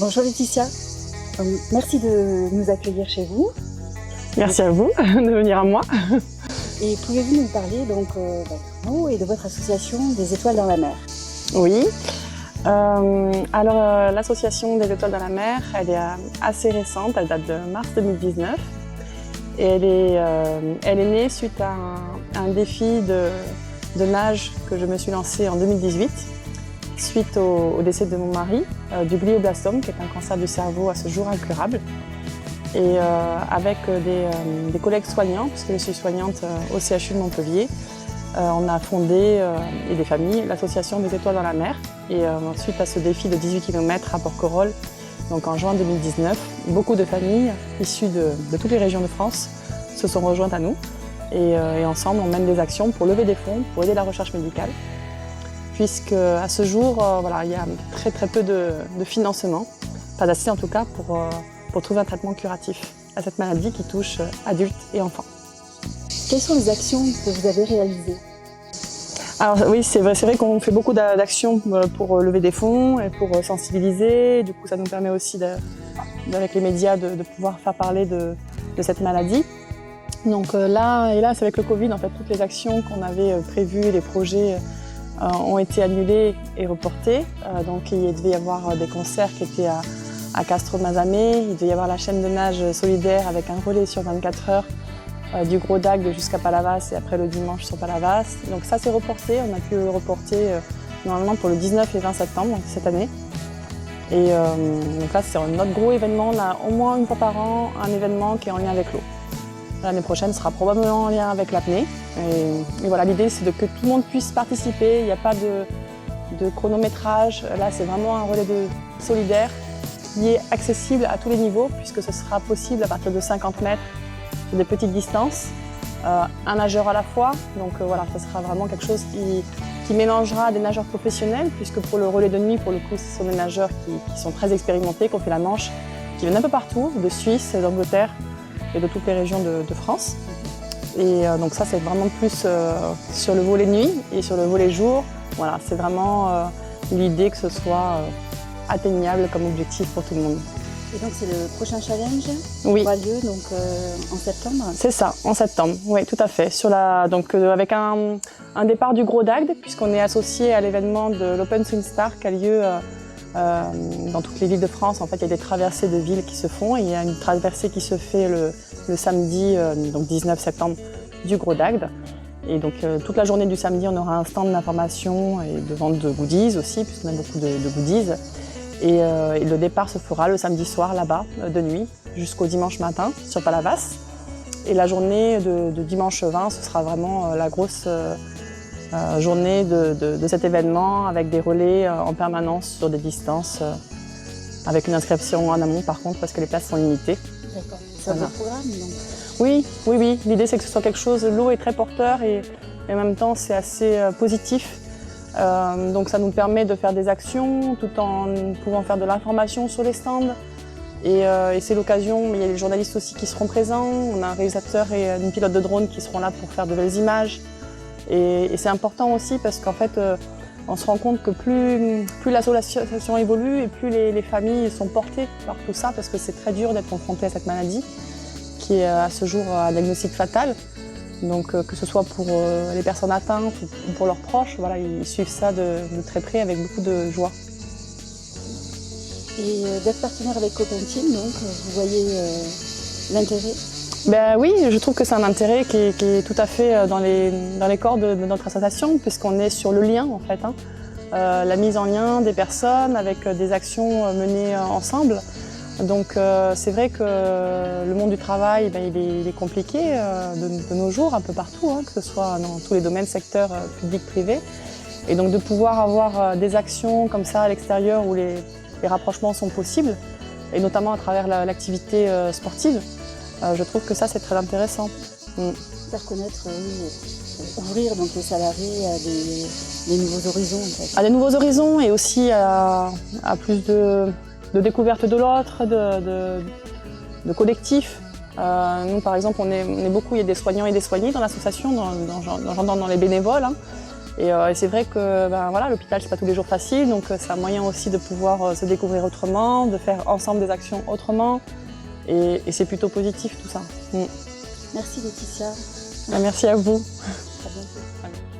Bonjour Laetitia, merci de nous accueillir chez vous. Merci à vous de venir à moi. Et pouvez-vous nous parler de vous et de votre association des Étoiles dans la mer? Oui. L'association des Étoiles dans la mer, elle est assez récente, elle date de mars 2019. Et elle est née suite à un défi de nage que je me suis lancé en 2018, suite au décès de mon mari, du glioblastome, qui est un cancer du cerveau à ce jour incurable. Et avec des collègues soignants, puisque je suis soignante au CHU de Montpellier, on a fondé, et des familles, l'association des Étoiles dans la mer. Et suite à ce défi de 18 km à Porquerolles, donc en juin 2019, beaucoup de familles issues de toutes les régions de France se sont rejointes à nous. Et ensemble, on mène des actions pour lever des fonds, pour aider la recherche médicale. Puisque à ce jour, il y a très peu de financement, pas assez en tout cas, pour trouver un traitement curatif à cette maladie qui touche adultes et enfants. Quelles sont les actions que vous avez réalisées? Alors oui, c'est vrai qu'on fait beaucoup d'actions pour lever des fonds et pour sensibiliser. Du coup, ça nous permet aussi, avec les médias, de pouvoir faire parler de cette maladie. Donc là, c'est avec le Covid, en fait, toutes les actions qu'on avait prévues, les projets ont été annulés et reportés. Donc il devait y avoir des concerts qui étaient à Castres-Mazamet, il devait y avoir la chaîne de nage solidaire avec un relais sur 24 heures du Gros d'Agde jusqu'à Palavas et après le dimanche sur Palavas. Donc ça c'est reporté, on a pu le reporter normalement pour le 19 et 20 septembre cette année. Et donc là c'est notre gros événement, on a au moins une fois par an un événement qui est en lien avec l'eau. L'année prochaine sera probablement en lien avec l'apnée. Et voilà, l'idée c'est que tout le monde puisse participer, il n'y a pas de chronométrage. Là c'est vraiment un relais solidaire qui est accessible à tous les niveaux puisque ce sera possible à partir de 50 mètres sur des petites distances, un nageur à la fois. Donc voilà, ce sera vraiment quelque chose qui mélangera des nageurs professionnels puisque pour le relais de nuit, pour le coup, ce sont des nageurs qui sont très expérimentés, qui ont fait la Manche, qui viennent un peu partout, de Suisse, d'Angleterre et de toutes les régions de France. Et donc ça, c'est vraiment plus sur le volet nuit et sur le volet jour. Voilà, c'est vraiment l'idée que ce soit atteignable comme objectif pour tout le monde. Et donc c'est le prochain challenge qui oui. aura lieu donc, en septembre? C'est ça, en septembre, oui, tout à fait. Avec un départ du Gros d'Agde, puisqu'on est associé à l'événement de l'Open Swim Star qui a lieu dans toutes les villes de France. En fait, il y a des traversées de villes qui se font. Et il y a une traversée qui se fait le samedi, donc 19 septembre, du Gros d'Agde. Et donc toute la journée du samedi, on aura un stand d'information et de vente de goodies aussi, puisqu'on a beaucoup de goodies. Et le départ se fera le samedi soir là-bas, de nuit, jusqu'au dimanche matin sur Palavas. Et la journée de dimanche 20, ce sera vraiment la grosse journée de cet événement avec des relais en permanence sur des distances, avec une inscription en amont par contre parce que les places sont limitées. D'accord, c'est un beau programme donc. Oui. L'idée c'est que ce soit quelque chose, l'eau est très porteur et en même temps c'est assez positif. Donc ça nous permet de faire des actions tout en pouvant faire de l'information sur les stands. Et c'est l'occasion, mais il y a les journalistes aussi qui seront présents. On a un réalisateur et une pilote de drone qui seront là pour faire de belles images. Et c'est important aussi parce qu'en fait, on se rend compte que plus l'association évolue et plus les familles sont portées par tout ça parce que c'est très dur d'être confronté à cette maladie qui est à ce jour un diagnostic fatal. Donc que ce soit pour les personnes atteintes ou pour leurs proches, voilà, ils suivent ça de très près avec beaucoup de joie. Et d'être partenaire avec Open Team, donc vous voyez l'intérêt? Ben oui, je trouve que c'est un intérêt qui est tout à fait dans les corps de notre association, puisqu'on est sur le lien en fait, la mise en lien des personnes avec des actions menées ensemble. Donc c'est vrai que le monde du travail, il est compliqué de nos jours, un peu partout, que ce soit dans tous les domaines, secteurs publics, privés. Et donc de pouvoir avoir des actions comme ça à l'extérieur où les rapprochements sont possibles, et notamment à travers l'activité sportive, je trouve que ça c'est très intéressant. Faire connaître, ouvrir donc les salariés à des nouveaux horizons. En fait. À des nouveaux horizons et aussi à plus de découverte de l'autre, de collectif. Nous par exemple on est beaucoup, il y a des soignants et des soignés dans l'association, dans les bénévoles. Et c'est vrai que voilà, l'hôpital, c'est pas tous les jours facile, donc c'est un moyen aussi de pouvoir se découvrir autrement, de faire ensemble des actions autrement. Et c'est plutôt positif tout ça. Merci Laetitia. Merci à vous. À bientôt.